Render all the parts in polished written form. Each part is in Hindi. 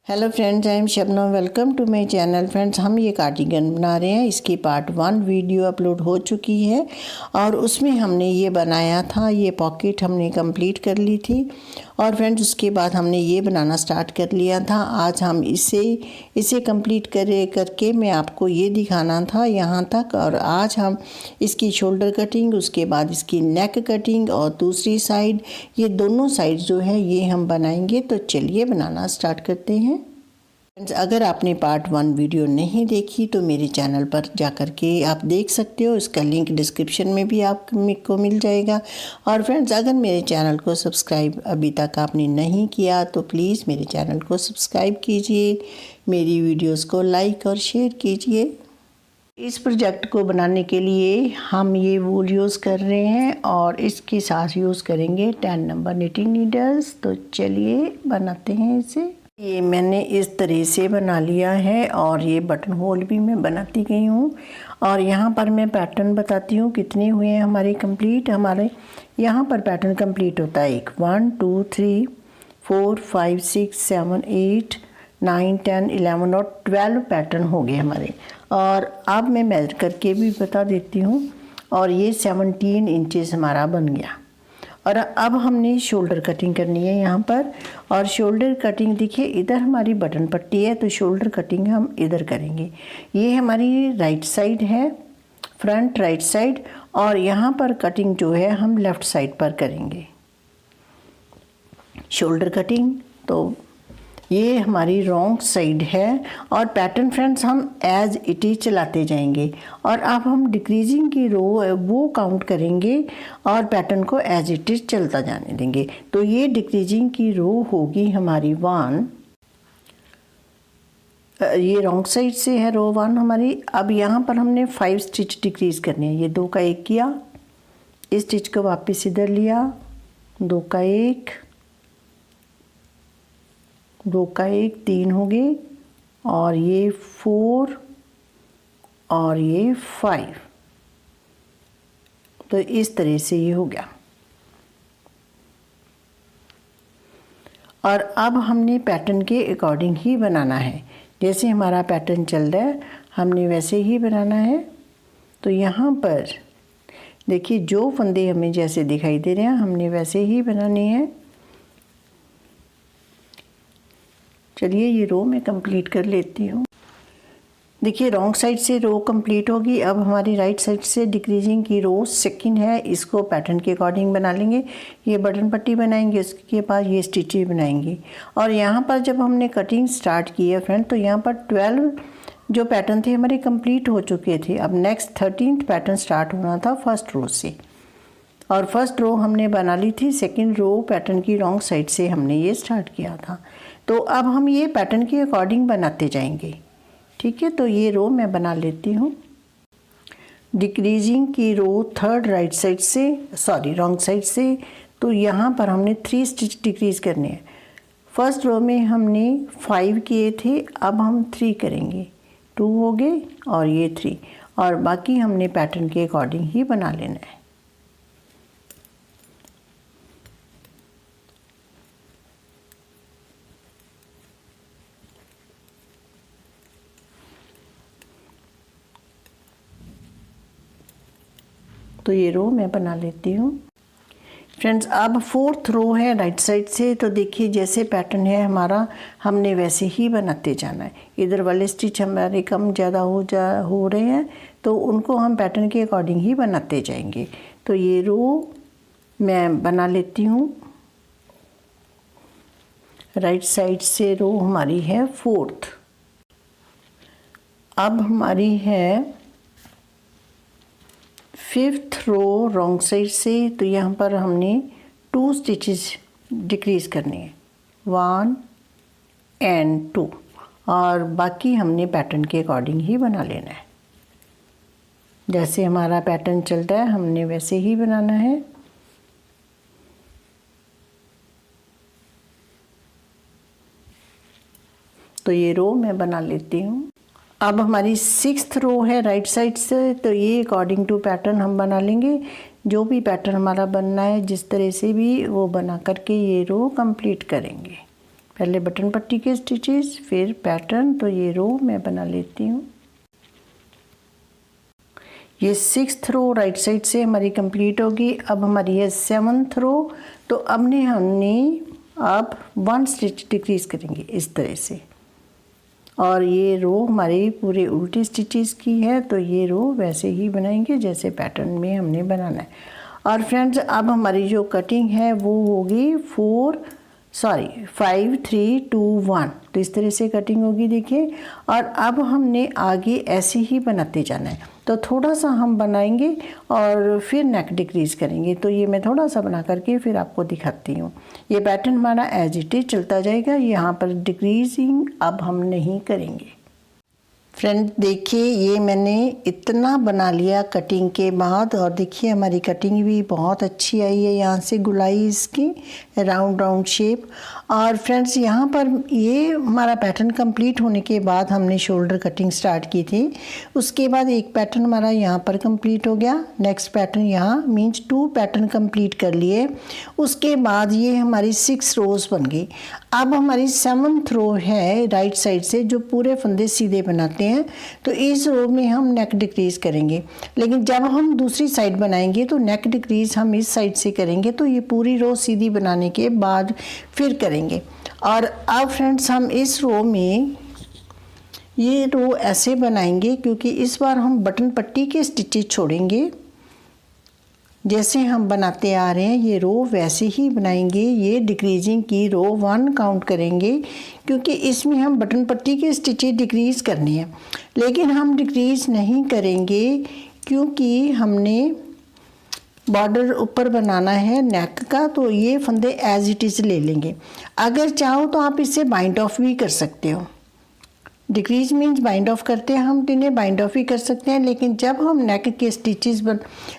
Hello friends, I am Shabnam. Welcome to my channel. Friends, हम ये कार्डिगन बना रहे हैं। इसकी पार्ट 1 वीडियो अपलोड हो चुकी है और उसमें हमने ये बनाया था, ये पॉकेट हमने कंप्लीट कर ली थी। और फ्रेंड्स, उसके बाद हमने ये बनाना स्टार्ट कर लिया था। आज हम इसे कंप्लीट करके मैं आपको ये दिखाना था यहाँ तक। और आज हम इसकी शोल्डर कटिंग, उसके बाद इसकी नेक कटिंग और दूसरी साइड, ये दोनों साइड जो है ये हम बनाएंगे। तो चलिए बनाना स्टार्ट करते हैं। फ्रेंड्स, अगर आपने पार्ट 1 वीडियो नहीं देखी तो मेरे चैनल पर जाकर के आप देख सकते हो। इसका लिंक डिस्क्रिप्शन में भी आपको मिल जाएगा। और फ्रेंड्स, अगर मेरे चैनल को सब्सक्राइब अभी तक आपने नहीं किया तो प्लीज़ मेरे चैनल को सब्सक्राइब कीजिए, मेरी वीडियोस को लाइक और शेयर कीजिए। इस प्रोजेक्ट को बनाने के लिए हम ये वूल यूज़ कर रहे हैं और इसके साथ यूज़ करेंगे 10 नंबर निटिंग नीडल्स। तो चलिए बनाते हैं इसे। ये मैंने इस तरह से बना लिया है और ये बटन होल भी मैं बनाती गई हूँ। और यहाँ पर मैं पैटर्न बताती हूँ कितने हुए हैं हमारे कंप्लीट। हमारे यहाँ पर पैटर्न कंप्लीट होता है 1 2 3 4 5 6 7 8 9 10 11 और 12 पैटर्न हो गए हमारे। और अब मैं मेजर करके भी बता देती हूँ। और ये 17 इंचेस हमारा बन गया। और अब हमने शोल्डर कटिंग करनी है यहाँ पर। और शोल्डर कटिंग देखिए, इधर हमारी बटन पट्टी है तो शोल्डर कटिंग हम इधर करेंगे। ये हमारी राइट साइड है, फ्रंट राइट साइड। और यहाँ पर कटिंग जो है हम लेफ़्ट साइड पर करेंगे शोल्डर कटिंग। तो ये हमारी रॉन्ग साइड है। और पैटर्न फ्रेंड्स हम एज इट इज चलाते जाएंगे। और अब हम डिक्रीजिंग की रो वो काउंट करेंगे और पैटर्न को एज इट इज चलता जाने देंगे। तो ये डिक्रीजिंग की रो होगी हमारी 1। ये रॉन्ग साइड से है रो 1 हमारी। अब यहाँ पर हमने 5 स्टिच डिक्रीज करनी है। ये 2 का 1 किया, इस स्टिच को वापस इधर लिया, 2 का 1, 2 का 1, 3 हो गए। और ये 4 और ये 5। तो इस तरह से ये हो गया। और अब हमने पैटर्न के अकॉर्डिंग ही बनाना है। जैसे हमारा पैटर्न चल रहा है हमने वैसे ही बनाना है। तो यहाँ पर देखिए, जो फंदे हमें जैसे दिखाई दे रहे हैं हमने वैसे ही बनाने हैं। चलिए ये रो मैं कंप्लीट कर लेती हूँ। देखिए, रॉन्ग साइड से रो कंप्लीट होगी। अब हमारी राइट साइड से डिक्रीजिंग की रो सेकंड है, इसको पैटर्न के अकॉर्डिंग बना लेंगे। ये बटन पट्टी बनाएंगे, उसके बाद ये स्टिचें बनाएंगे। और यहाँ पर जब हमने कटिंग स्टार्ट की है फ्रेंड, तो यहाँ पर 12 जो पैटर्न थे हमारे कंप्लीट हो चुके थे। अब नेक्स्ट 13th पैटर्न स्टार्ट होना था फर्स्ट रो से। और फर्स्ट रो हमने बना ली थी, सेकेंड रो पैटर्न की रॉन्ग साइड से हमने ये स्टार्ट किया था। तो अब हम ये पैटर्न के अकॉर्डिंग बनाते जाएंगे। ठीक है, तो ये रो मैं बना लेती हूँ। डिक्रीजिंग की रो 3rd राइट साइड से, रॉन्ग साइड से। तो यहाँ पर हमने 3 स्टिच डिक्रीज करने हैं। फर्स्ट रो में हमने 5 किए थे, अब हम 3 करेंगे। 2 हो गए और ये 3। और बाकी हमने पैटर्न के अकॉर्डिंग ही बना लेना है। तो ये रो मैं बना लेती हूँ। फ्रेंड्स, अब 4th रो है राइट साइड से। तो देखिए, जैसे पैटर्न है हमारा हमने वैसे ही बनाते जाना है। इधर वाले स्टिच हमारे कम ज़्यादा हो रहे हैं तो उनको हम पैटर्न के अकॉर्डिंग ही बनाते जाएंगे। तो ये रो मैं बना लेती हूँ। राइट साइड से रो हमारी है 4th। अब हमारी है 5th रो रॉन्ग साइड से। तो यहाँ पर हमने 2 स्टिचेस डिक्रीज करने हैं, 1 and 2। और बाकी हमने पैटर्न के अकॉर्डिंग ही बना लेना है। जैसे हमारा पैटर्न चल रहा है हमने वैसे ही बनाना है। तो ये रो मैं बना लेती हूँ। अब हमारी 6th रो है राइट साइड से। तो ये अकॉर्डिंग टू पैटर्न हम बना लेंगे। जो भी पैटर्न हमारा बनना है जिस तरह से भी वो बना करके ये रो कंप्लीट करेंगे। पहले बटन पट्टी के स्टिचेस फिर पैटर्न। तो ये रो मैं बना लेती हूँ। ये 6th रो राइट साइड से हमारी कंप्लीट होगी। अब हमारी है 7th रो। तो अब हमने 1 स्टिच डिक्रीज करेंगे इस तरह से, और ये रो हमारी पूरे उल्टी स्टिचेस की है। तो ये रो वैसे ही बनाएंगे जैसे पैटर्न में हमने बनाना है। और फ्रेंड्स अब हमारी जो कटिंग है वो होगी 5 3 2 1। तो इस तरह से कटिंग होगी देखिए। और अब हमने आगे ऐसे ही बनाते जाना है। तो थोड़ा सा हम बनाएंगे और फिर नेक डिक्रीज करेंगे। तो ये मैं थोड़ा सा बना करके फिर आपको दिखाती हूँ। ये पैटर्न हमारा एज इट इज चलता जाएगा। यहाँ पर डिक्रीजिंग अब हम नहीं करेंगे। फ्रेंड देखिए ये मैंने इतना बना लिया कटिंग के बाद, और देखिए हमारी कटिंग भी बहुत अच्छी आई है। यहाँ से गुलाई इसकी राउंड शेप। और फ्रेंड्स यहाँ पर ये हमारा पैटर्न कंप्लीट होने के बाद हमने शोल्डर कटिंग स्टार्ट की थी। उसके बाद एक पैटर्न हमारा यहाँ पर कंप्लीट हो गया। नेक्स्ट पैटर्न यहाँ मीन्स 2 पैटर्न कंप्लीट कर लिए। उसके बाद ये हमारी 6 रोज़ बन गई। अब हमारी 7th रो है राइट साइड से, जो पूरे फंदे सीधे बनाते हैं। तो इस रो में हम नेक डिक्रीज करेंगे, लेकिन जब हम दूसरी साइड बनाएंगे तो नेक डिक्रीज हम इस साइड से करेंगे। तो ये पूरी रो सीधी बनाने के बाद फिर करेंगे। और अब फ्रेंड्स हम इस रो में ये रो ऐसे बनाएंगे, क्योंकि इस बार हम बटन पट्टी के स्टिचेस छोड़ेंगे। जैसे हम बनाते आ रहे हैं ये रो वैसे ही बनाएंगे। ये डिक्रीजिंग की रो 1 काउंट करेंगे, क्योंकि इसमें हम बटन पट्टी के स्टिचेस डिक्रीज करने हैं। लेकिन हम डिक्रीज नहीं करेंगे क्योंकि हमने बॉर्डर ऊपर बनाना है नेक का। तो ये फंदे एज इट इज़ ले लेंगे। अगर चाहो तो आप इससे बाइंड ऑफ भी कर सकते हो। डिक्रीज मीन्स बाइंड ऑफ करते हैं हम, इन्हें बाइंड ऑफ ही कर सकते हैं। लेकिन जब हम नेक के स्टिचेस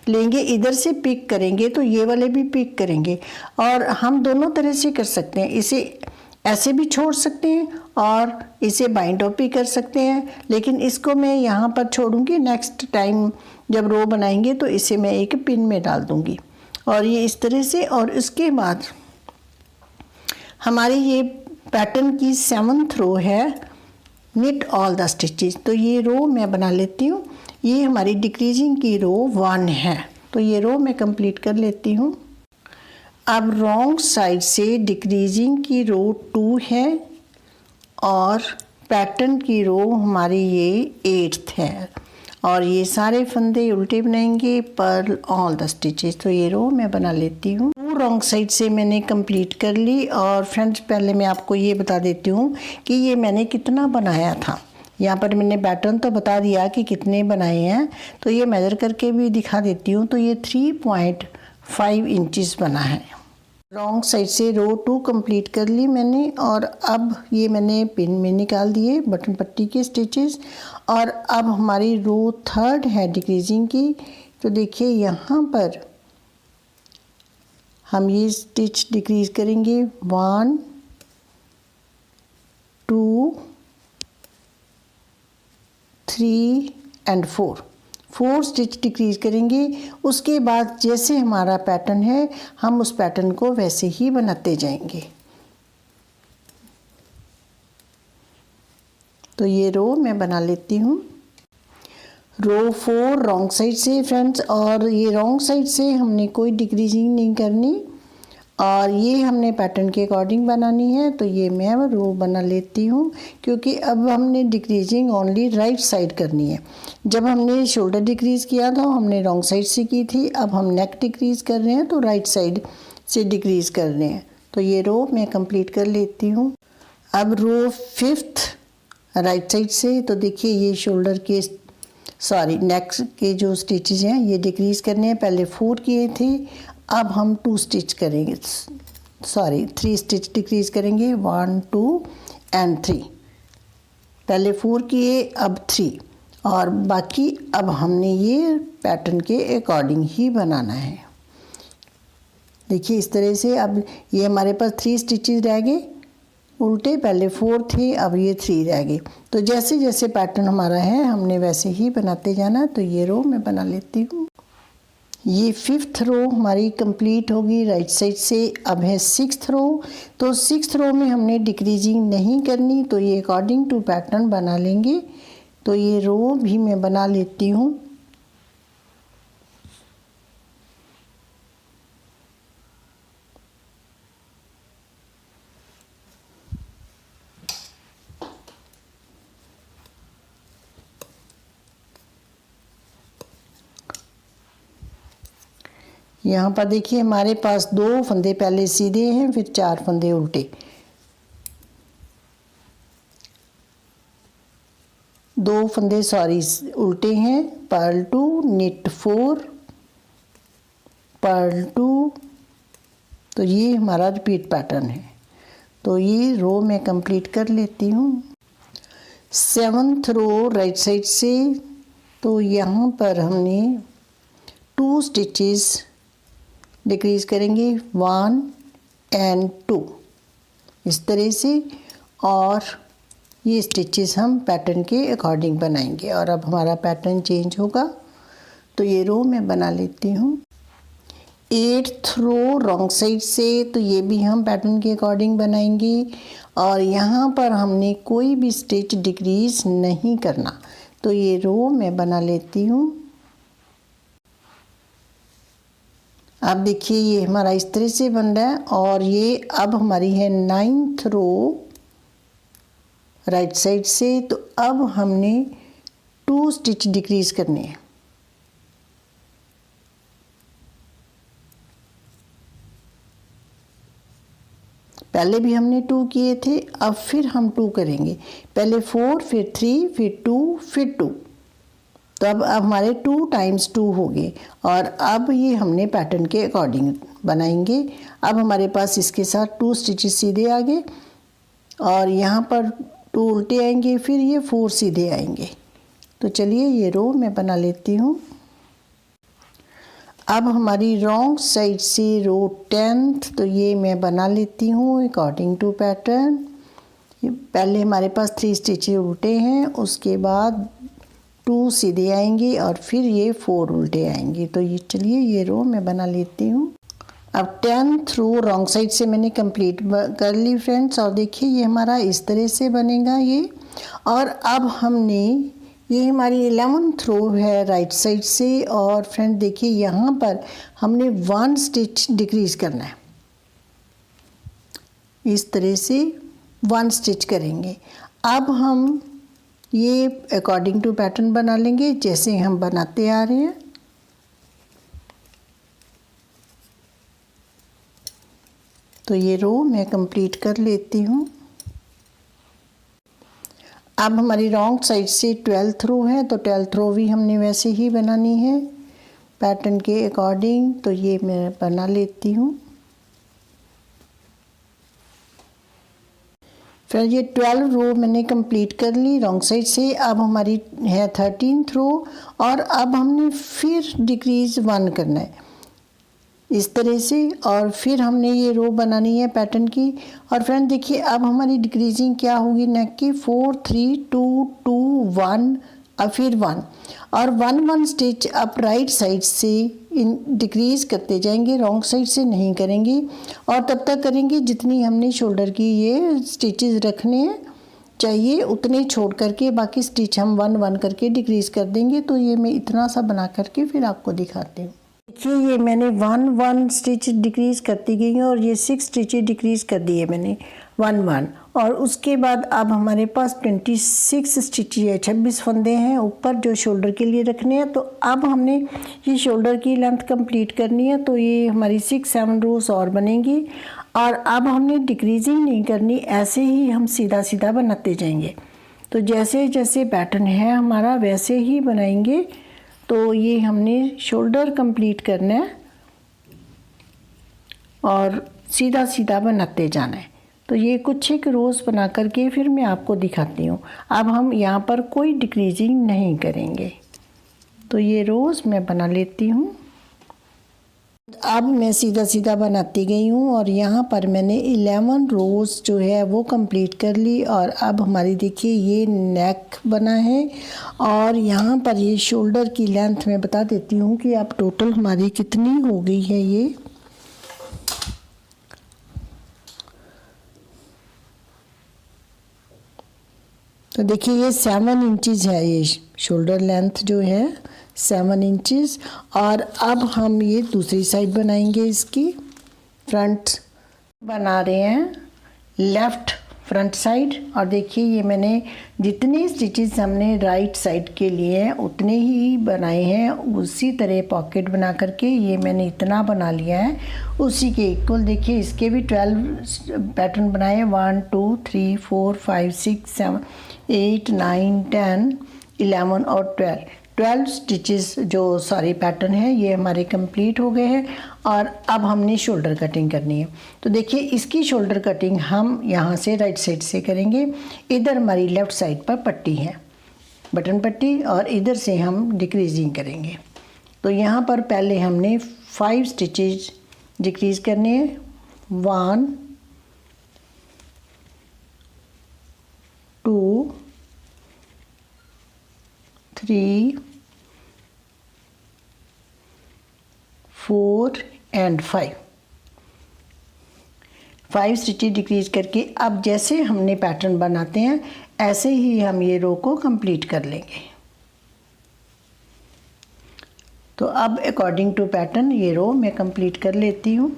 लेंगे, इधर से पिक करेंगे तो ये वाले भी पिक करेंगे। और हम दोनों तरह से कर सकते हैं। इसे ऐसे भी छोड़ सकते हैं और इसे बाइंड ऑफ भी कर सकते हैं। लेकिन इसको मैं यहाँ पर छोड़ूंगी। नेक्स्ट टाइम जब रो बनाएंगे तो इसे मैं एक पिन में डाल दूँगी, और ये इस तरह से। और इसके बाद हमारी ये पैटर्न की 7th रो है निट ऑल द स्टिचेस। तो ये रो मैं बना लेती हूँ। ये हमारी डिक्रीजिंग की रो 1 है। तो ये रो मैं कंप्लीट कर लेती हूँ। अब रॉन्ग साइड से डिक्रीजिंग की रो 2 है और पैटर्न की रो हमारी ये 8th है। और ये सारे फंदे उल्टे बनाएंगे पर ऑल द स्टिचेस। तो ये रो मैं बना लेती हूँ। रॉन्ग साइड से मैंने कंप्लीट कर ली। और फ्रेंड्स पहले मैं आपको ये बता देती हूँ कि ये मैंने कितना बनाया था। यहाँ पर मैंने पैटर्न तो बता दिया कि कितने बनाए हैं, तो ये मेजर करके भी दिखा देती हूँ। तो ये 3.5 इंचेस बना है। रॉन्ग साइड से रो 2 कंप्लीट कर ली मैंने। और अब ये मैंने पिन में निकाल दिए बटन पट्टी के स्टिचेस। और अब हमारी रो 3rd है डिक्रीजिंग की। तो देखिए यहाँ पर हम ये स्टिच डिक्रीज करेंगे 1 2 3 एंड 4 स्टिच डिक्रीज करेंगे। उसके बाद जैसे हमारा पैटर्न है हम उस पैटर्न को वैसे ही बनाते जाएंगे। तो ये रो मैं बना लेती हूँ। रो 4 रॉन्ग साइड से फ्रेंड्स। और ये रॉन्ग साइड से हमने कोई डिक्रीजिंग नहीं करनी, और ये हमने पैटर्न के अकॉर्डिंग बनानी है। तो ये मैं रो बना लेती हूँ, क्योंकि अब हमने डिक्रीजिंग ओनली राइट साइड करनी है। जब हमने शोल्डर डिक्रीज़ किया था हमने रॉन्ग साइड से की थी। अब हम नेक डिक्रीज़ कर रहे हैं तो राइट साइड से डिक्रीज़ कर रहे हैं। तो ये रो मैं कंप्लीट कर लेती हूँ। अब रो 5th राइट साइड से। तो देखिए ये शोल्डर के नेक के जो स्टिचेस हैं ये डिक्रीज़ करने हैं। पहले 4 किए थे, अब हम 2 स्टिच करेंगे, 3 स्टिच डिक्रीज़ करेंगे। 1 2 एंड 3। पहले 4 किए अब 3, और बाकी अब हमने ये पैटर्न के अकॉर्डिंग ही बनाना है। देखिए इस तरह से। अब ये हमारे पास 3 स्टिचेस रह गए उल्टे। पहले 4 थे, अब ये 3 रह गए। तो जैसे जैसे पैटर्न हमारा है हमने वैसे ही बनाते जाना। तो ये रो मैं बना लेती हूँ। ये 5th रो हमारी कंप्लीट होगी राइट साइड से। अब है 6th रो। तो 6th रो में हमने डिक्रीजिंग नहीं करनी, तो ये अकॉर्डिंग टू पैटर्न बना लेंगे। तो ये रो भी मैं बना लेती हूँ। यहाँ पर देखिए हमारे पास 2 फंदे पहले सीधे हैं, फिर 4 फंदे उल्टे। 2 फंदे उल्टे हैं। Purl 2 knit 4 purl 2। तो ये हमारा रिपीट पैटर्न है। तो ये रो मैं कंप्लीट कर लेती हूँ। 7th रो राइट साइड से। तो यहाँ पर हमने 2 स्टिचेस डिक्रीज करेंगे, 1 एंड 2 इस तरह से। और ये स्टिचेस हम पैटर्न के अकॉर्डिंग बनाएंगे। और अब हमारा पैटर्न चेंज होगा। तो ये रो मैं बना लेती हूँ। 8th रो रॉन्ग साइड से। तो ये भी हम पैटर्न के अकॉर्डिंग बनाएंगे। और यहाँ पर हमने कोई भी स्टिच डिक्रीज नहीं करना। तो ये रो मैं बना लेती हूँ। अब देखिए ये हमारा इस तरह से बन रहा है। और ये अब हमारी है 9th रो राइट साइड से। तो अब हमने 2 स्टिच डिक्रीज करने हैं। पहले भी हमने 2 किए थे, अब फिर हम 2 करेंगे। पहले 4, फिर 3, फिर 2, फिर 2। तो अब हमारे 2 टाइम्स 2 हो गए। और अब ये हमने पैटर्न के अकॉर्डिंग बनाएंगे। अब हमारे पास इसके साथ 2 स्टिचेस सीधे आ गए और यहाँ पर 2 उल्टे आएंगे, फिर ये 4 सीधे आएंगे। तो चलिए ये रो मैं बना लेती हूँ। अब हमारी रॉन्ग साइड से रो 10th। तो ये मैं बना लेती हूँ अकॉर्डिंग टू पैटर्न। पहले हमारे पास 3 स्टिचेस उल्टे हैं, उसके बाद 2 सीधे आएंगे और फिर ये 4 उल्टे आएंगे। तो ये चलिए ये रो मैं बना लेती हूँ। अब 10th रो रॉन्ग साइड से मैंने कंप्लीट कर ली फ्रेंड्स। और देखिए ये हमारा इस तरह से बनेगा ये। और अब हमने ये हमारी 11th रो है राइट साइड से। और फ्रेंड देखिए यहाँ पर हमने 1 स्टिच डिक्रीज करना है। इस तरह से 1 स्टिच करेंगे। अब हम ये अकॉर्डिंग टू पैटर्न बना लेंगे जैसे हम बनाते आ रहे हैं। तो ये रो मैं कंप्लीट कर लेती हूँ। अब हमारी रॉन्ग साइड से 12th रो है। तो 12th रो भी हमने वैसे ही बनानी है पैटर्न के अकॉर्डिंग। तो ये मैं बना लेती हूँ। फिर ये 12 रो मैंने कंप्लीट कर ली रॉन्ग साइड से। अब हमारी है 13th रो। और अब हमने फिर डिक्रीज 1 करना है इस तरह से। और फिर हमने ये रो बनानी है पैटर्न की। और फ्रेंड देखिए अब हमारी डिक्रीजिंग क्या होगी नेक की, 4 3 2 2 1 और फिर 1 और 1 1 स्टिच अप राइट साइड से इन डिक्रीज करते जाएंगे, रॉन्ग साइड से नहीं करेंगे। और तब तक करेंगे जितनी हमने शोल्डर की ये स्टिचेस रखने हैं चाहिए उतने छोड़ करके बाकी स्टिच हम 1 1 करके डिक्रीज कर देंगे। तो ये मैं इतना सा बना करके फिर आपको दिखाती हूँ। देखिए ये मैंने 1 1 स्टिच डिक्रीज करती गई हूँ और ये 6 स्टिचेस डिक्रीज कर दिए मैंने 1 1। और उसके बाद अब हमारे पास 26 स्टिचेस है, 26 फंदे हैं ऊपर जो शोल्डर के लिए रखने हैं। तो अब हमने ये शोल्डर की लेंथ कंप्लीट करनी है। तो ये हमारी 6 7 रोज और बनेंगी। और अब हमने डिक्रीजिंग नहीं करनी, ऐसे ही हम सीधा सीधा बनाते जाएंगे। तो जैसे जैसे पैटर्न है हमारा वैसे ही बनाएंगे। तो ये हमने शोल्डर कंप्लीट करना है और सीधा सीधा बनाते जाना है। तो ये कुछ एक रोज़ बना करके फिर मैं आपको दिखाती हूँ। अब हम यहाँ पर कोई डिक्रीजिंग नहीं करेंगे। तो ये रोज़ मैं बना लेती हूँ। अब मैं सीधा सीधा बनाती गई हूँ और यहाँ पर मैंने 11 रोज़ जो है वो कंप्लीट कर ली। और अब हमारी देखिए ये नेक बना है और यहाँ पर ये शोल्डर की लेंथ मैं बता देती हूँ कि अब टोटल हमारी कितनी हो गई है। ये तो देखिए ये 7 इंचज़ है, ये शोल्डर लेंथ जो है 7 इंचज़। और अब हम ये दूसरी साइड बनाएंगे, इसकी फ्रंट बना रहे हैं लेफ़्ट फ्रंट साइड। और देखिए ये मैंने जितने स्टिचेस हमने राइट साइड के लिए हैं उतने ही बनाए हैं। उसी तरह पॉकेट बना करके ये मैंने इतना बना लिया है, उसी के इक्वल। देखिए इसके भी 12 पैटर्न बनाए हैं, 1 2 3 4 5 6 7 8 9 10 11 और 12 स्टिचेस जो सारे पैटर्न हैं ये हमारे कंप्लीट हो गए हैं। और अब हमने शोल्डर कटिंग करनी है। तो देखिए इसकी शोल्डर कटिंग हम यहाँ से राइट साइड से करेंगे। इधर हमारी लेफ़्ट साइड पर पट्टी है, बटन पट्टी, और इधर से हम डिक्रीजिंग करेंगे। तो यहाँ पर पहले हमने 5 स्टिचेज डिक्रीज़ करने हैं, 1 2 3 4 एंड 5 स्टिचेज डिक्रीज करके अब जैसे हमने पैटर्न बनाते हैं ऐसे ही हम ये रो को कंप्लीट कर लेंगे। तो अब अकॉर्डिंग टू पैटर्न ये रो मैं कंप्लीट कर लेती हूँ।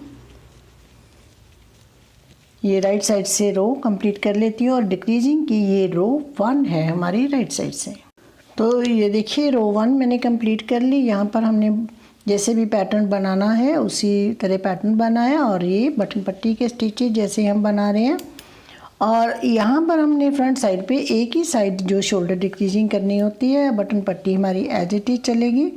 ये राइट साइड से रो कंप्लीट कर लेती हूँ और डिक्रीजिंग की ये रो 1 है हमारी राइट साइड से। तो ये देखिए रो 1 मैंने कंप्लीट कर ली। यहाँ पर हमने जैसे भी पैटर्न बनाना है उसी तरह पैटर्न बनाया और ये बटन पट्टी के स्टिचेज जैसे हम बना रहे हैं। और यहाँ पर हमने फ्रंट साइड पे एक ही साइड जो शोल्डर डिक्रीजिंग करनी होती है, बटन पट्टी हमारी एज इट इज चलेगी।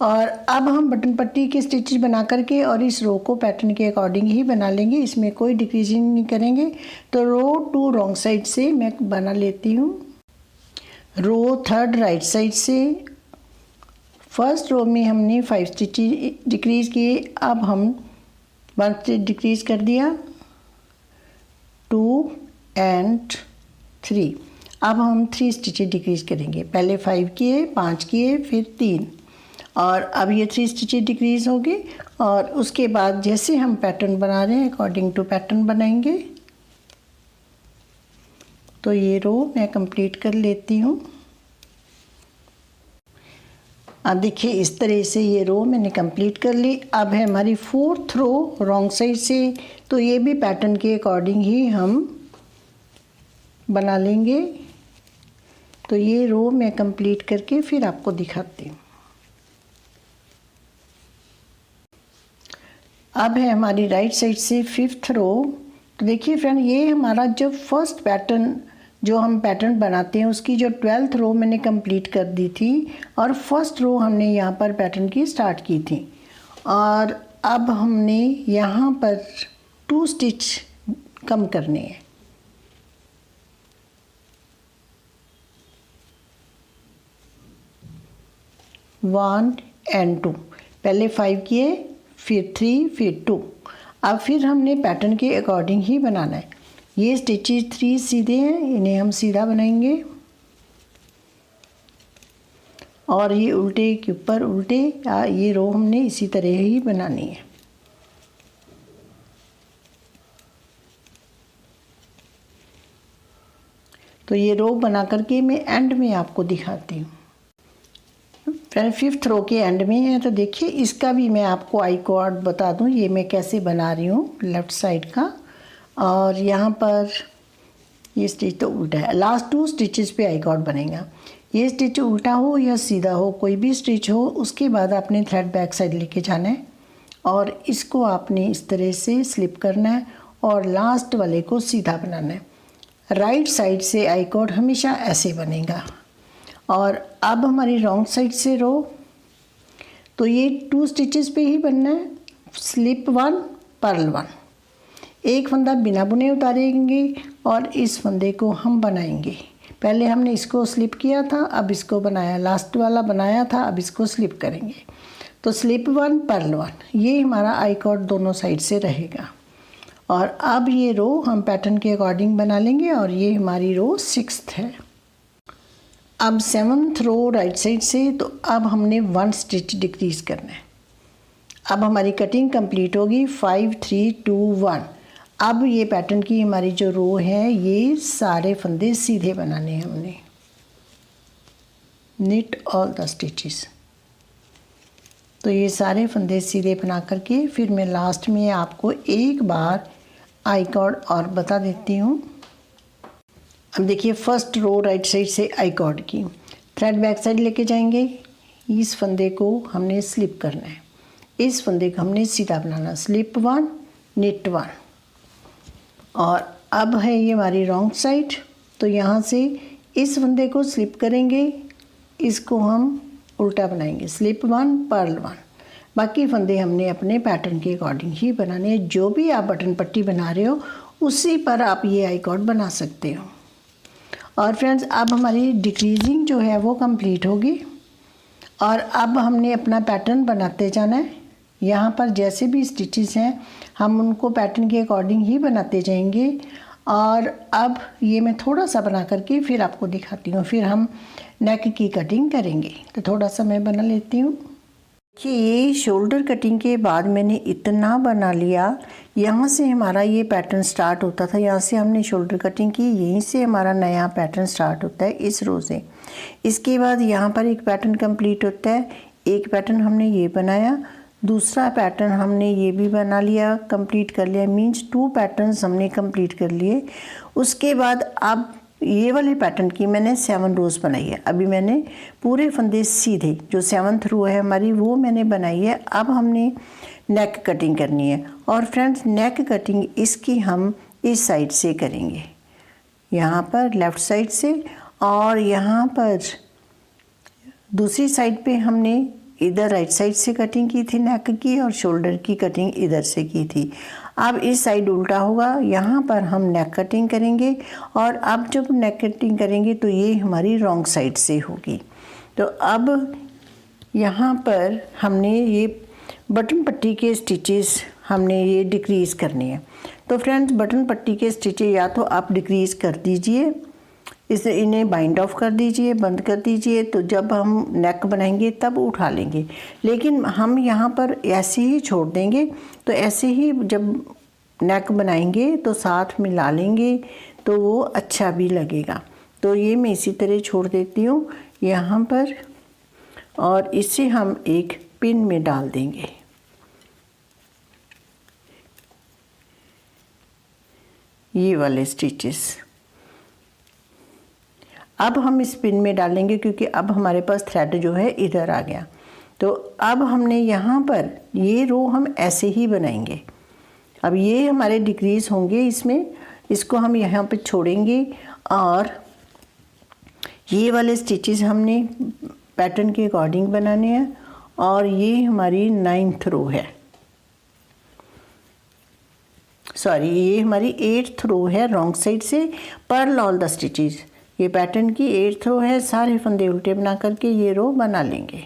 और अब हम बटन पट्टी के स्टिचेज बना करके और इस रो को पैटर्न के अकॉर्डिंग ही बना लेंगे, इसमें कोई डिक्रीजिंग नहीं करेंगे। तो रो 2 रॉन्ग साइड से मैं बना लेती हूँ। रो 3 राइट साइड से फर्स्ट रो में हमने 5 स्टिचेज डिक्रीज़ किए। अब हम 1 स्टिच डिक्रीज़ कर दिया, 2 एंड 3। अब हम 3 स्टिचेज डिक्रीज़ करेंगे। पहले 5 किए, 5 किए, फिर 3, और अब ये 3 स्टिचेज डिक्रीज़ होगी। और उसके बाद जैसे हम पैटर्न बना रहे हैं अकॉर्डिंग टू पैटर्न बनाएंगे। तो ये रो मैं कंप्लीट कर लेती हूँ। अब देखिए इस तरह से ये रो मैंने कंप्लीट कर ली। अब है हमारी 4th रो रॉन्ग साइड से, तो ये भी पैटर्न के अकॉर्डिंग ही हम बना लेंगे। तो ये रो मैं कंप्लीट करके फिर आपको दिखाती हूँ। अब है हमारी राइट साइड से 5th रो। तो देखिए फ्रेंड ये हमारा जब फर्स्ट पैटर्न जो हम पैटर्न बनाते हैं उसकी जो 12th रो मैंने कंप्लीट कर दी थी और फर्स्ट रो हमने यहाँ पर पैटर्न की स्टार्ट की थी। और अब हमने यहाँ पर 2 स्टिच कम करने हैं। वन एंड 2, पहले 5 किए, फिर 3, फिर 2। अब फिर हमने पैटर्न के अकॉर्डिंग ही बनाना है। ये स्टिचेज 3 सीधे हैं, इन्हें हम सीधा बनाएंगे। और ये उल्टे के ऊपर उल्टे, ये रो हमने इसी तरह ही बनानी है। तो ये रो बना करके मैं एंड में आपको दिखाती हूँ। फिर 5th रो के एंड में है। तो देखिए इसका भी मैं आपको आई कॉर्ड बता दूँ, ये मैं कैसे बना रही हूँ लेफ़्ट साइड का। और यहाँ पर ये स्टिच तो उल्टा है, लास्ट 2 स्टिचेस पे आई कॉर्ड बनेगा। ये स्टिच उल्टा हो या सीधा हो, कोई भी स्टिच हो, उसके बाद आपने थ्रेड बैक साइड लेके जाना है और इसको आपने इस तरह से स्लिप करना है और लास्ट वाले को सीधा बनाना है। राइट साइड से आई कॉर्ड हमेशा ऐसे बनेगा। और अब हमारी रॉन्ग साइड से रो, तो ये 2 स्टिचेस पे ही बनना है, स्लिप 1 पर्ल 1। एक फंदा बिना बुने उतारेंगे और इस फंदे को हम बनाएंगे। पहले हमने इसको स्लिप किया था, अब इसको बनाया, लास्ट वाला बनाया था, अब इसको स्लिप करेंगे। तो स्लिप 1 पर्ल 1 ये हमारा आई कॉर्ड दोनों साइड से रहेगा। और अब ये रो हम पैटर्न के अकॉर्डिंग बना लेंगे और ये हमारी रो 6th है। अब 7th रो राइट साइड से, तो अब हमने 1 स्टिच डिक्रीज़ करना है। अब हमारी कटिंग कंप्लीट होगी 5 3 2 1। अब ये पैटर्न की हमारी जो रो है ये सारे फंदे सीधे बनाने हैं हमने। Knit all the stitches. तो ये सारे फंदे सीधे बना करके फिर मैं लास्ट में आपको एक बार आई कॉर्ड और बता देती हूँ। अब देखिए फर्स्ट रो राइट साइड से आई कॉर्ड की थ्रेड बैक साइड लेके जाएंगे। इस फंदे को हमने स्लिप करना है, इस फंदे को हमने सीधा बनाना, स्लिप 1 निट 1। और अब है ये हमारी रॉन्ग साइड, तो यहाँ से इस फंदे को स्लिप करेंगे, इसको हम उल्टा बनाएंगे, स्लिप 1 पर्ल 1। बाकी फंदे हमने अपने पैटर्न के अकॉर्डिंग ही बनाने हैं। जो भी आप बटन पट्टी बना रहे हो उसी पर आप ये आई कॉर्ड बना सकते हो। और फ्रेंड्स अब हमारी डिक्रीजिंग जो है वो कंप्लीट होगी और अब हमने अपना पैटर्न बनाते जाना है। यहाँ पर जैसे भी स्टिचेस हैं हम उनको पैटर्न के अकॉर्डिंग ही बनाते जाएंगे। और अब ये मैं थोड़ा सा बना करके फिर आपको दिखाती हूँ, फिर हम नेक की कटिंग करेंगे। तो थोड़ा सा मैं बना लेती हूँ। देखिए ये शोल्डर कटिंग के बाद मैंने इतना बना लिया, यहाँ से हमारा ये पैटर्न स्टार्ट होता था, यहाँ से हमने शोल्डर कटिंग की, यहीं से हमारा नया पैटर्न स्टार्ट होता है इस रो से। इसके बाद यहाँ पर एक पैटर्न कंप्लीट होता है, एक पैटर्न हमने ये बनाया, दूसरा पैटर्न हमने ये भी बना लिया, कंप्लीट कर लिया, मीन्स 2 पैटर्न्स हमने कंप्लीट कर लिए। उसके बाद अब ये वाले पैटर्न की मैंने 7 रोज़ बनाई है। अभी मैंने पूरे फंदे सीधे, जो 7th रो है हमारी वो मैंने बनाई है। अब हमने नेक कटिंग करनी है और फ्रेंड्स नेक कटिंग इसकी हम इस साइड से करेंगे, यहाँ पर लेफ़्ट साइड से, और यहाँ पर दूसरी साइड पे हमने इधर राइट साइड से कटिंग की थी नेक की और शोल्डर की कटिंग इधर से की थी। अब इस साइड उल्टा होगा, यहाँ पर हम नेक कटिंग करेंगे और अब जब नेक कटिंग करेंगे तो ये हमारी रॉन्ग साइड से होगी। तो अब यहाँ पर हमने ये बटन पट्टी के स्टिचेस हमने ये डिक्रीज़ करने हैं। तो फ्रेंड्स बटन पट्टी के स्टिचेस या तो आप डिक्रीज़ कर दीजिए, इन्हें बाइंड ऑफ कर दीजिए, बंद कर दीजिए, तो जब हम नेक बनाएंगे तब उठा लेंगे। लेकिन हम यहाँ पर ऐसे ही छोड़ देंगे, तो ऐसे ही जब नेक बनाएंगे तो साथ मिला लेंगे तो वो अच्छा भी लगेगा। तो ये मैं इसी तरह छोड़ देती हूँ यहाँ पर और इसे हम एक पिन में डाल देंगे। ये वाले स्टिचेस अब हम इस पिन में डालेंगे क्योंकि अब हमारे पास थ्रेड जो है इधर आ गया। तो अब हमने यहाँ पर ये रो हम ऐसे ही बनाएंगे। अब ये हमारे डिक्रीज़ होंगे इसमें, इसको हम यहाँ पे छोड़ेंगे और ये वाले स्टिचेस हमने पैटर्न के अकॉर्डिंग बनाने हैं। और ये हमारी 9th रो है, सॉरी ये हमारी 8th रो है रॉन्ग साइड से। पर्ल ऑल द स्टिचेस, ये पैटर्न की 8th रो है। सारे फंदे उल्टे बना करके ये रो बना लेंगे।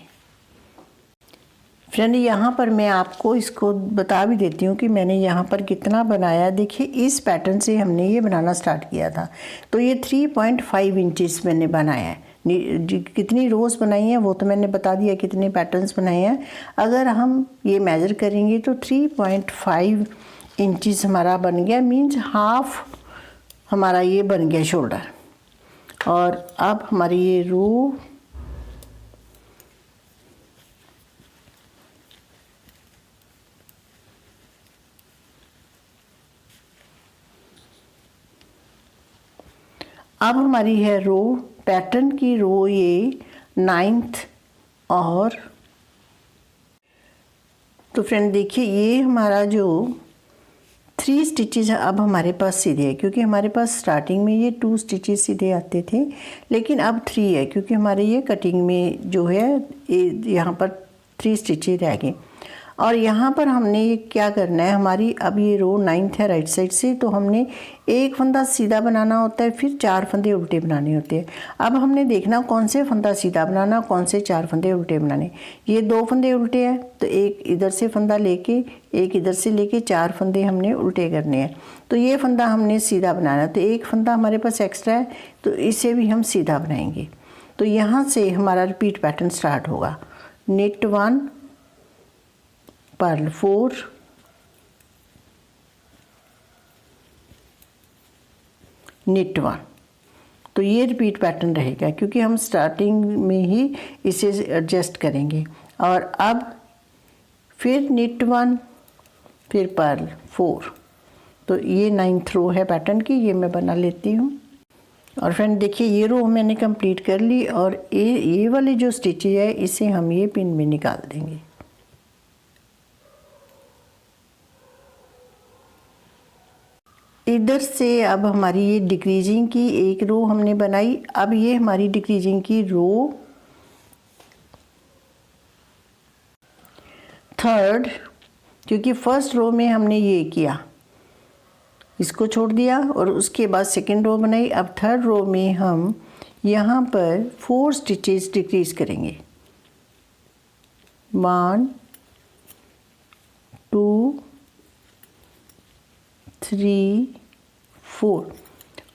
फ्रेंड यहाँ पर मैं आपको इसको बता भी देती हूँ कि मैंने यहाँ पर कितना बनाया। देखिए इस पैटर्न से हमने ये बनाना स्टार्ट किया था, तो ये 3.5 इंचेस मैंने बनाया है। कितनी रोज़ बनाई हैं वो तो मैंने बता दिया, कितने पैटर्न्स बनाए हैं। अगर हम ये मेज़र करेंगे तो 3.5 इंचेस हमारा बन गया, मीन्स हाफ हमारा ये बन गया शोल्डर। और अब हमारी ये रो अब हमारी है रो पैटर्न की रो ये 9th। और तो फ्रेंड देखिए ये हमारा जो 3 स्टिचेस अब हमारे पास सीधे है, क्योंकि हमारे पास स्टार्टिंग में ये 2 स्टिचेस सीधे आते थे, लेकिन अब 3 है क्योंकि हमारे ये कटिंग में जो है यहाँ पर 3 स्टिचेस रह गए। और यहाँ पर हमने ये क्या करना है, हमारी अब ये रो 9th है राइट साइड से, तो हमने एक फंदा सीधा बनाना होता है, फिर 4 फंदे उल्टे बनाने होते हैं। अब हमने देखना कौन से फंदा सीधा बनाना, कौन से 4 फंदे उल्टे बनाने। ये 2 फंदे उल्टे हैं तो एक इधर से फंदा लेके, एक इधर से लेके 4 फंदे हमने उल्टे करने हैं। तो ये फंदा हमने सीधा बनाना है, तो एक फंदा हमारे पास एक्स्ट्रा है तो इसे भी हम सीधा बनाएंगे। तो यहाँ से हमारा रिपीट पैटर्न स्टार्ट होगा। knit 1, purl 4, knit 1। तो ये रिपीट पैटर्न रहेगा क्योंकि हम स्टार्टिंग में ही इसे एडजस्ट करेंगे। और अब फिर knit 1, फिर पर्ल 4। तो ये 9th रो है पैटर्न की, ये मैं बना लेती हूँ। और फ्रेंड देखिए ये रो मैंने कंप्लीट कर ली और ये वाले जो स्टिचेज है इसे हम ये पिन में निकाल देंगे। इधर से अब हमारी ये डिक्रीजिंग की एक रो हमने बनाई। अब ये हमारी डिक्रीजिंग की रो 3rd, क्योंकि फर्स्ट रो में हमने ये किया, इसको छोड़ दिया और उसके बाद सेकेंड रो बनाई। अब 3rd रो में हम यहाँ पर 4 स्टिचेस डिक्रीज करेंगे। 1 2 3 4।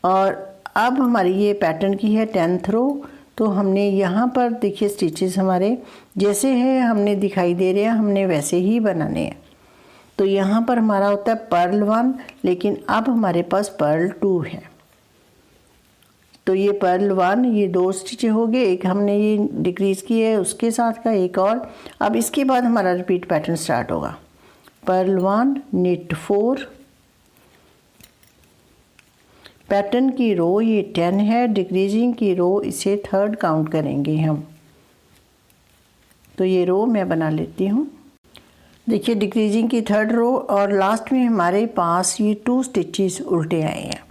और अब हमारी ये पैटर्न की है 10th रो। तो हमने यहाँ पर देखिए स्टिचेस हमारे जैसे हैं हमने दिखाई दे रहे हैं, हमने वैसे ही बनाने हैं। तो यहाँ पर हमारा होता है पर्ल 1, लेकिन अब हमारे पास पर्ल 2 है। तो ये पर्ल 1, ये 2 स्टिच हो गए, एक हमने ये डिक्रीज की है उसके साथ का एक और। अब इसके बाद हमारा रिपीट पैटर्न स्टार्ट होगा। Purl 1, knit 4। पैटर्न की रो ये 10 है, डिक्रीजिंग की रो इसे 3rd काउंट करेंगे हम। तो ये रो मैं बना लेती हूँ। देखिए डिक्रीजिंग की 3rd रो और लास्ट में हमारे पास ये 2 स्टिचेस उल्टे आए हैं।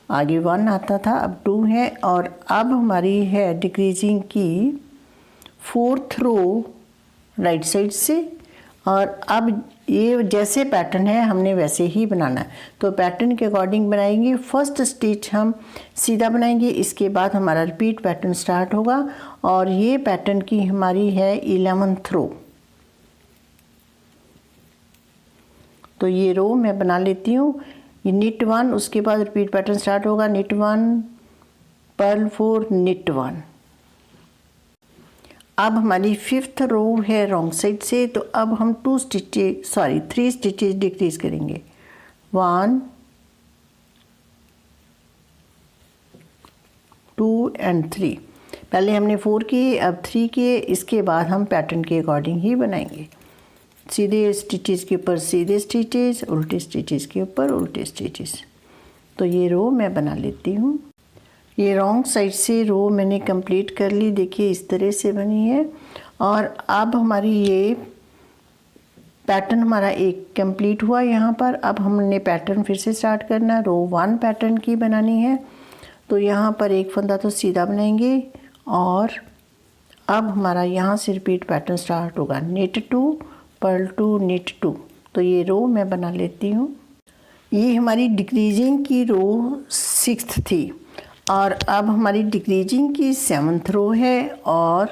आगे 1 आता था, अब 2 है। और अब हमारी है डिक्रीजिंग की 4th रो राइट साइड से। और अब ये जैसे पैटर्न है हमने वैसे ही बनाना है, तो पैटर्न के अकॉर्डिंग बनाएंगे। फर्स्ट स्टिच हम सीधा बनाएंगे, इसके बाद हमारा रिपीट पैटर्न स्टार्ट होगा। और ये पैटर्न की हमारी है 11th रो। तो ये रो मैं बना लेती हूँ। ये knit 1, उसके बाद रिपीट पैटर्न स्टार्ट होगा। knit 1, purl 4, knit 1। अब हमारी 5th रो है रॉन्ग साइड से, तो अब हम 3 स्टिचेस डिक्रीज करेंगे। 1 2 एंड 3। पहले हमने 4 किए, अब 3 किए, इसके बाद हम पैटर्न के अकॉर्डिंग ही बनाएंगे। सीधे स्टिचेस के ऊपर सीधे स्टिचेस, उल्टे स्टिचेस के ऊपर उल्टे स्टिचेस। तो ये रो मैं बना लेती हूँ। ये रॉन्ग साइड से रो मैंने कंप्लीट कर ली, देखिए इस तरह से बनी है। और अब हमारी ये पैटर्न हमारा एक कंप्लीट हुआ यहाँ पर। अब हमने पैटर्न फिर से स्टार्ट करना है, रो 1 पैटर्न की बनानी है। तो यहाँ पर एक फंदा तो सीधा बनाएंगे और अब हमारा यहाँ से रिपीट पैटर्न स्टार्ट होगा। knit 2, purl 2, knit 2। तो ये रो मैं बना लेती हूँ। ये हमारी डिक्रीजिंग की रो 6th थी और अब हमारी डिक्रीजिंग की 7th रो है और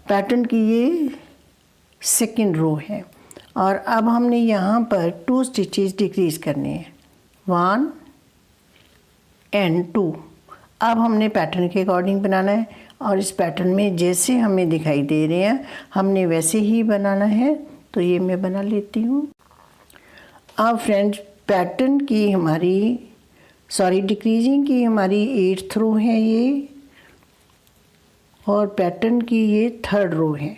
पैटर्न की ये 2nd रो है। और अब हमने यहाँ पर 2 स्टिचेस डिक्रीज करने हैं, 1 एंड 2। अब हमने पैटर्न के अकॉर्डिंग बनाना है और इस पैटर्न में जैसे हमें दिखाई दे रहे हैं हमने वैसे ही बनाना है। तो ये मैं बना लेती हूँ। अब फ्रेंड्स पैटर्न की हमारी डिक्रीजिंग की हमारी 8th रो है ये, और पैटर्न की ये 3rd रो है।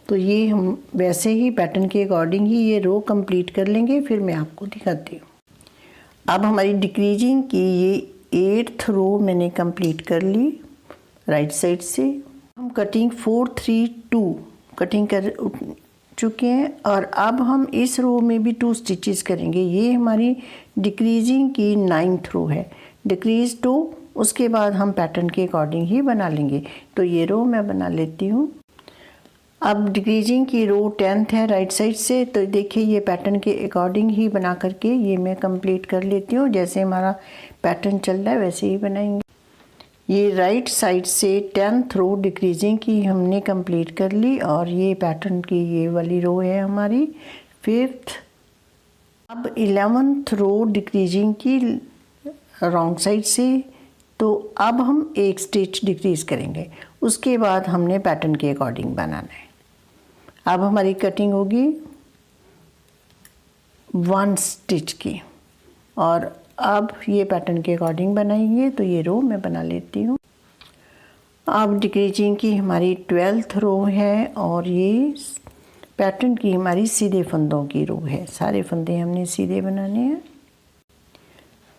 तो ये हम वैसे ही पैटर्न के अकॉर्डिंग ही ये रो कंप्लीट कर लेंगे, फिर मैं आपको दिखाती हूँ। अब हमारी डिक्रीजिंग की ये 8th रो मैंने कंप्लीट कर ली राइट साइड से। हम कटिंग 4 3 2 कटिंग कर चुके हैं और अब हम इस रो में भी 2 स्टिचेस करेंगे। ये हमारी डिक्रीजिंग की 9th रो है। डिक्रीज 2 उसके बाद हम पैटर्न के अकॉर्डिंग ही बना लेंगे। तो ये रो मैं बना लेती हूँ। अब डिक्रीजिंग की रो 10th है राइट साइड से, तो देखिए ये पैटर्न के अकॉर्डिंग ही बना करके ये मैं कंप्लीट कर लेती हूँ। जैसे हमारा पैटर्न चल रहा है वैसे ही बनाएंगे। ये राइट साइड से 10th रो डिक्रीजिंग की हमने कंप्लीट कर ली और ये पैटर्न की ये वाली रो है हमारी 5th। अब 11th रो डिक्रीजिंग की रॉन्ग साइड से, तो अब हम एक स्टिच डिक्रीज करेंगे, उसके बाद हमने पैटर्न के अकॉर्डिंग बनाना है। अब हमारी कटिंग होगी 1 स्टिच की और अब ये पैटर्न के अकॉर्डिंग बनाएंगे। तो ये रो मैं बना लेती हूँ। अब डिक्रीजिंग की हमारी 12th रो है और ये पैटर्न की हमारी सीधे फंदों की रो है। सारे फंदे हमने सीधे बनाने हैं।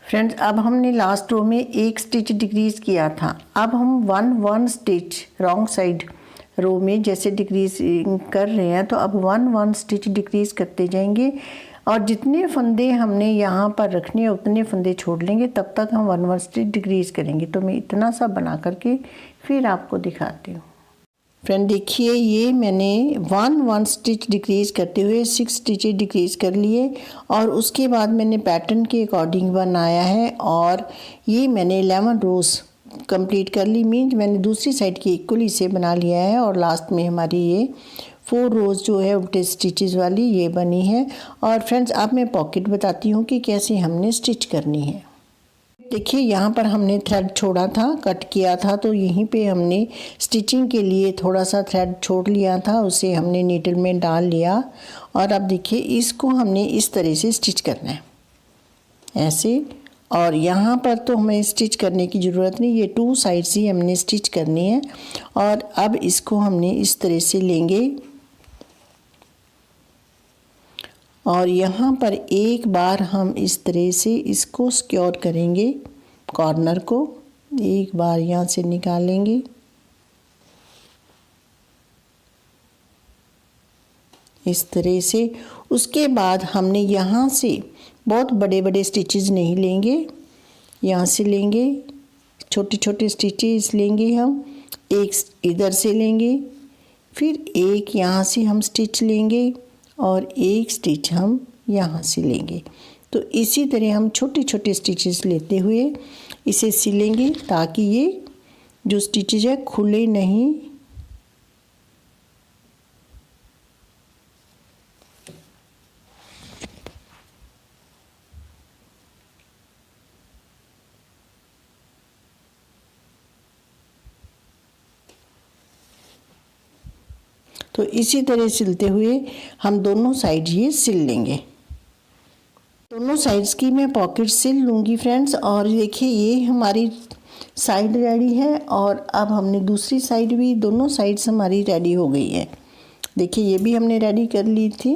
फ्रेंड्स, अब हमने लास्ट रो में एक स्टिच डिक्रीज किया था। अब हम 1 स्टिच रॉन्ग साइड रो में जैसे डिक्रीज कर रहे हैं, तो अब 1 स्टिच डिक्रीज करते जाएंगे और जितने फंदे हमने यहाँ पर रखने हैं उतने फंदे छोड़ लेंगे। तब तक हम 1 स्टिच डिक्रीज करेंगे। तो मैं इतना सा बना करके फिर आपको दिखाती हूँ। फ्रेंड देखिए, ये मैंने 1 स्टिच डिक्रीज करते हुए 6 स्टिचेज डिक्रीज कर लिए और उसके बाद मैंने पैटर्न के अकॉर्डिंग बनाया है और ये मैंने 11 रोज़ कंप्लीट कर ली। मीन्स मैंने दूसरी साइड की इक्वली से बना लिया है और लास्ट में हमारी ये 4 रोज़ जो है उल्टे स्टिचेस वाली ये बनी है। और फ्रेंड्स, अब मैं पॉकेट बताती हूँ कि कैसे हमने स्टिच करनी है। देखिए, यहाँ पर हमने थ्रेड छोड़ा था, कट किया था, तो यहीं पे हमने स्टिचिंग के लिए थोड़ा सा थ्रेड छोड़ लिया था, उसे हमने नीडल में डाल लिया। और अब देखिए, इसको हमने इस तरह से स्टिच करना है, ऐसे। और यहाँ पर तो हमें स्टिच करने की ज़रूरत नहीं, ये 2 साइड्स ही हमने स्टिच करनी है। और अब इसको हमने इस तरह से लेंगे और यहाँ पर एक बार हम इस तरह से इसको सिक्योर करेंगे, कॉर्नर को एक बार यहाँ से निकालेंगे, इस तरह से। उसके बाद हमने यहाँ से बहुत बड़े बड़े स्टिचेस नहीं लेंगे, यहाँ से लेंगे छोटे छोटे स्टिचेस लेंगे हम। एक इधर से लेंगे, फिर एक यहाँ से हम स्टिच लेंगे और एक स्टिच हम यहाँ से लेंगे। तो इसी तरह हम छोटे छोटे स्टिचेस लेते हुए इसे सिलेंगे ताकि ये जो स्टिचेस है खुले नहीं। तो इसी तरह सिलते हुए हम दोनों साइड ये सिल लेंगे। दोनों साइड्स की मैं पॉकेट सिल लूँगी फ्रेंड्स। और देखिए, ये हमारी साइड रेडी है और अब हमने दूसरी साइड भी, दोनों साइड्स हमारी रेडी हो गई है। देखिए, ये भी हमने रेडी कर ली थी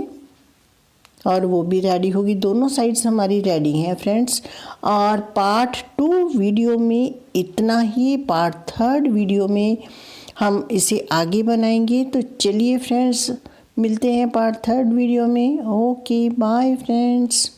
और वो भी रेडी होगी। दोनों साइड्स हमारी रेडी हैं फ्रेंड्स। और पार्ट 2 वीडियो में इतना ही। पार्ट 3 वीडियो में हम इसे आगे बनाएंगे। तो चलिए फ्रेंड्स, मिलते हैं पार्ट 3 वीडियो में। Okay, bye friends.